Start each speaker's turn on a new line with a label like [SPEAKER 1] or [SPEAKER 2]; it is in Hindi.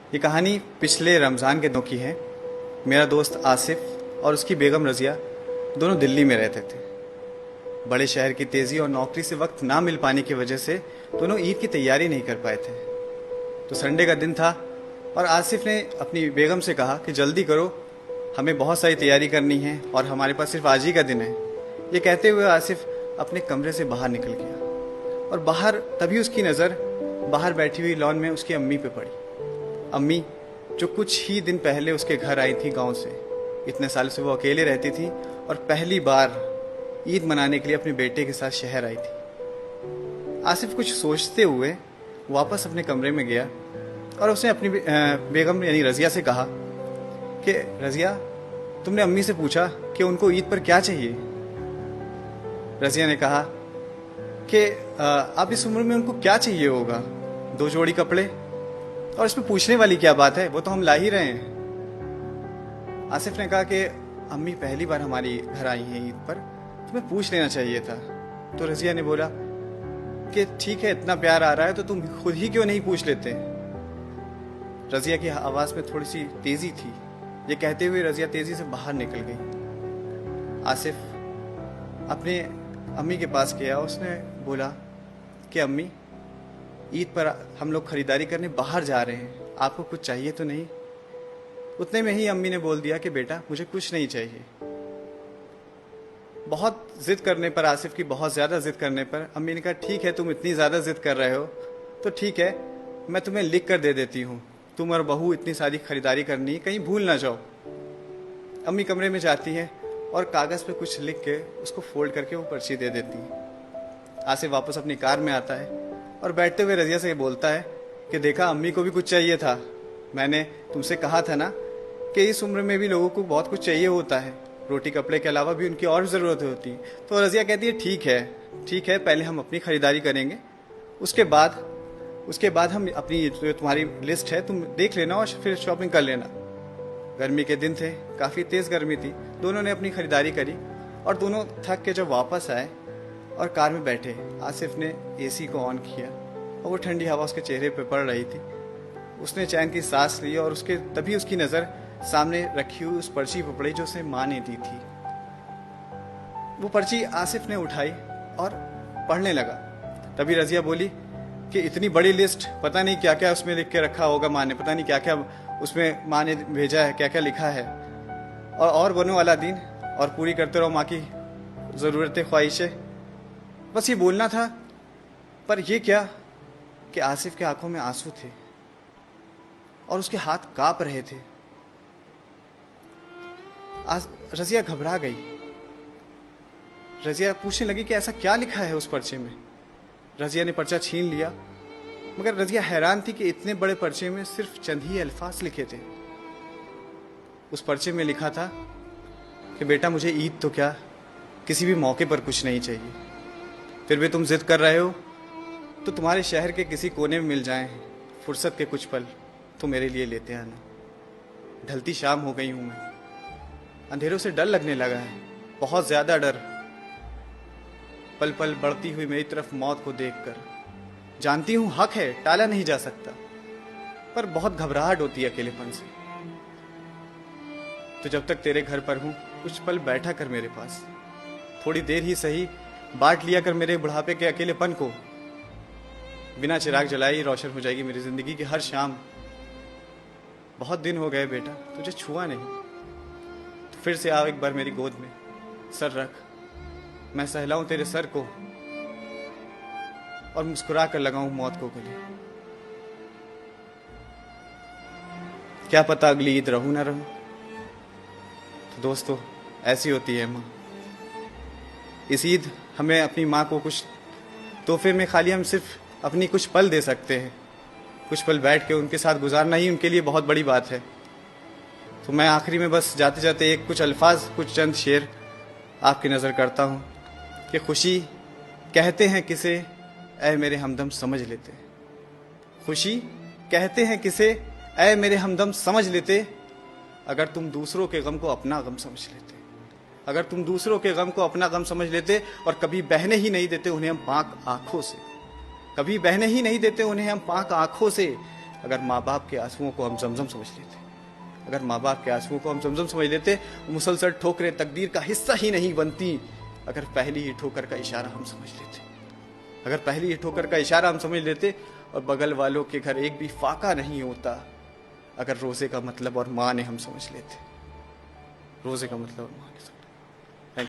[SPEAKER 1] ये कहानी पिछले रमज़ान के दिनों की है। मेरा दोस्त आसिफ और उसकी बेगम रज़िया दोनों दिल्ली में रहते थे। बड़े शहर की तेज़ी और नौकरी से वक्त ना मिल पाने की वजह से दोनों ईद की तैयारी नहीं कर पाए थे। तो संडे का दिन था और आसिफ ने अपनी बेगम से कहा कि जल्दी करो, हमें बहुत सारी तैयारी करनी है और हमारे पास सिर्फ आज ही का दिन है। ये कहते हुए आसिफ अपने कमरे से बाहर निकल गया और तभी उसकी नज़र बाहर बैठी हुई लॉन में उसकी अम्मी पे पड़ी। अम्मी जो कुछ ही दिन पहले उसके घर आई थी गांव से। इतने साल से वो अकेले रहती थी और पहली बार ईद मनाने के लिए अपने बेटे के साथ शहर आई थी। आसिफ कुछ सोचते हुए वापस अपने कमरे में गया और उसने अपनी बेगम यानी रज़िया से कहा कि रज़िया, तुमने अम्मी से पूछा कि उनको ईद पर क्या चाहिए? रज़िया ने कहा कि आप इस उम्र में उनको क्या चाहिए होगा, 2 जोड़ी कपड़े, और इसमें पूछने वाली क्या बात है, वो तो हम ला ही रहे हैं। आसिफ ने कहा कि अम्मी पहली बार हमारी घर आई हैं ईद पर, तुम्हें पूछ लेना चाहिए था। तो रज़िया ने बोला कि ठीक है, इतना प्यार आ रहा है तो तुम खुद ही क्यों नहीं पूछ लेते। रज़िया की आवाज़ में थोड़ी सी तेज़ी थी। ये कहते हुए रज़िया तेज़ी से बाहर निकल गई। आसिफ अपने अम्मी के पास गया। उसने बोला कि अम्मी, ईद पर हम लोग खरीदारी करने बाहर जा रहे हैं, आपको कुछ चाहिए तो नहीं? उतने में ही अम्मी ने बोल दिया कि बेटा, मुझे कुछ नहीं चाहिए। बहुत जिद करने पर, आसिफ की बहुत ज़्यादा जिद करने पर अम्मी ने कहा ठीक है, तुम इतनी ज़्यादा जिद कर रहे हो तो ठीक है, मैं तुम्हें लिख कर दे देती हूँ। तुम और बहू इतनी सारी खरीदारी करनी है, कहीं भूल ना जाओ। अम्मी कमरे में जाती है और कागज़ पे कुछ लिख के उसको फोल्ड करके वो पर्ची दे देती है। आसिफ वापस अपनी कार में आता है और बैठते हुए रज़िया से बोलता है कि देखा, अम्मी को भी कुछ चाहिए था। मैंने तुमसे कहा था ना कि इस उम्र में भी लोगों को बहुत कुछ चाहिए होता है, रोटी कपड़े के अलावा भी उनकी और ज़रूरत होती है। तो रज़िया कहती है ठीक है, पहले हम अपनी खरीदारी करेंगे, उसके बाद हम अपनी जो तुम्हारी लिस्ट है तुम देख लेना और फिर शॉपिंग कर लेना। गर्मी के दिन थे, काफ़ी तेज़ गर्मी थी। दोनों ने अपनी खरीदारी करी और दोनों थक के जब वापस आए और कार में बैठे, आसिफ ने एसी को ऑन किया और वो ठंडी हवा उसके चेहरे पे पड़ रही थी। उसने चैन की सांस ली और तभी उसकी नज़र सामने रखी हुई उस पर्ची पर पड़ी जो उसे माँ ने दी थी। वो पर्ची आसिफ ने उठाई और पढ़ने लगा। तभी रज़िया बोली कि इतनी बड़ी लिस्ट, पता नहीं क्या क्या उसमें लिख के रखा होगा माँ ने, पता नहीं क्या क्या उसमें माँ ने भेजा है, क्या क्या लिखा है। और बनो वाला दिन और पूरी करते रहो माँ की ज़रूरतें, ख्वाहिशें। बस ये बोलना था, पर ये क्या कि आसिफ के आंखों में आंसू थे और उसके हाथ कांप रहे थे। रज़िया घबरा गई। रज़िया पूछने लगी कि ऐसा क्या लिखा है उस पर्चे में। रज़िया ने पर्चा छीन लिया, मगर रज़िया हैरान थी कि इतने बड़े पर्चे में सिर्फ चंद ही अल्फाज लिखे थे। उस पर्चे में लिखा था कि बेटा, मुझे ईद तो क्या, किसी भी मौके पर कुछ नहीं चाहिए। फिर भी तुम जिद कर रहे हो तो तुम्हारे शहर के किसी कोने में मिल जाएं फुर्सत के कुछ पल, तो मेरे लिए लेते आना। ढलती शाम हो गई हूं मैं, अंधेरों से डर लगने लगा है, बहुत ज्यादा डर। पल पल बढ़ती हुई मेरी तरफ मौत को देखकर। जानती हूं हक है, टाला नहीं जा सकता, पर बहुत घबराहट होती है अकेलेपन से। तो जब तक तेरे घर पर हूं, कुछ पल बैठा कर मेरे पास, थोड़ी देर ही सही बांट लिया कर मेरे बुढ़ापे के अकेलेपन को। बिना चिराग जलाए ही रोशन हो जाएगी मेरी जिंदगी की हर शाम। बहुत दिन हो गए बेटा, तुझे छुआ नहीं, तो फिर से आओ एक बार मेरी गोद में, सर रख, मैं सहलाऊं तेरे सर को और मुस्कुरा कर लगाऊं मौत को गले। क्या पता अगली ईद रहूं ना रहूं। तो दोस्तों, ऐसी होती है माँ। इस ईद हमें अपनी माँ को कुछ तोहफे में खाली हम सिर्फ अपनी कुछ पल दे सकते हैं। कुछ पल बैठ के उनके साथ गुजारना ही उनके लिए बहुत बड़ी बात है। तो मैं आखिरी में बस जाते जाते कुछ अल्फाज, कुछ चंद शेर आपकी नज़र करता हूँ कि खुशी कहते हैं किसे, ऐ मेरे हमदम समझ लेते। खुशी कहते हैं किसे, ऐ मेरे हमदम समझ लेते, अगर तुम दूसरों के गम को अपना गम समझ लेते। अगर तुम दूसरों के गम को अपना गम समझ लेते और कभी बहने ही नहीं देते उन्हें हम पाक आंखों से, कभी बहने ही नहीं देते उन्हें हम पाक आंखों से। अगर माँ बाप के आंसुओं को हम जमजम समझ लेते, अगर माँ बाप के आंसुओं को हम जमजम समझ लेते, मुसलसल ठोकरें तकदीर का हिस्सा ही नहीं बनती। अगर पहली ही ठोकर का इशारा हम समझ लेते, अगर पहली ही ठोकर का इशारा हम समझ लेते, और बगल वालों के घर एक भी फाका नहीं होता। अगर रोजे का मतलब और माँ ने हम समझ लेते, रोजे का मतलब और माँ ने समझ